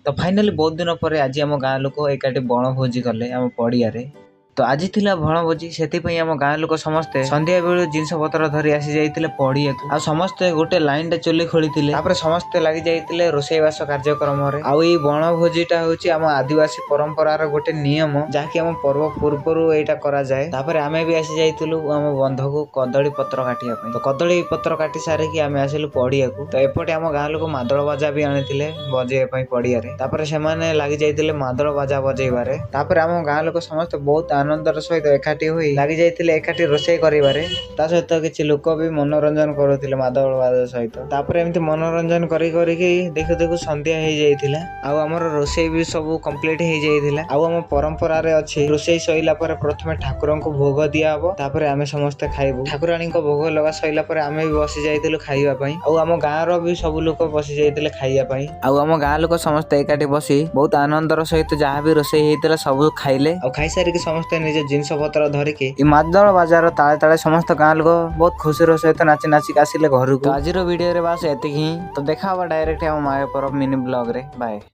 तो फाइनाली बहुत दिन पर आज आम गाँ लोक एकाठी बणभोजी कले आम पड़िया। तो आज थिला भणभोजी से आम गाँ लोक समस्ते संध्या बेलू जिनस पतर धरी आसी जाइतिले पड़िया आ समस्ते गोटे लाइन टे चुली खोली समस्ते लगी जाइतिले रोषेईवास कार्यक्रम रे। आ ई बणभोजीटा होची आम आदिवासी परंपरार गोटे नियम जाकि आम पर्व पूर्वरु एटा करा जाए। तापर आमे भी आसी जाइतिलु आम बंधको कदली पत्र काटिया पई। तो कदली पत्र काटी सारे कि आमे आसिलु पड़िया को। तो एपटे आम गाँ लोक मादळ बाजा भी आनिथिले बजेय पई पड़िया रे। तापर से माने लागि जाइतिले मादळ बाजा बजेइबारे। तापर आम गाँ लोक समस्त बहुत आनंदर सहित एकाठी होई लागि जाइतिले एकाठी रोषेई करिबारे। ता सहित किछि लोक भी मनोरंजन करुथिले मादळ बाजा सहित। तापर एमति मनोरंजन करी कि देखु देखु संध्या हे जाइतिला। आ हमर रोषेई भी सब कंप्लीट हे जाइतिला। आ हम परंपरा रे अछि रोषेई सइला पर प्रथमे ठाकुरन को भोग दिया हबो। तापर आमे समस्त खाइबु। ठाकुरानी को भोग लगा सइला पर आमे भी बसि जाइतिलु खाइबा पई। आ हम गाँ रो भी सब लोक बसि जाइतिले खाइया पई। आ हम गाँ लोक समस्त एकाठी बसी बहुत आनंदर सहित जहाँ भी रोषेई हेतिला सब खाइले। आ खाइ सारि कि समस्त निज जिनस पत्र धरिकी ई मादळ बाजार ताळे ताळे समस्त गाँ लोक बहुत खुशी सहित नाची नाची आसिले घर को। आज वीडियो रे बास एतिक ही। तो देखा डायरेक्ट हम माया पर मिनी ब्लॉग रे। बाय।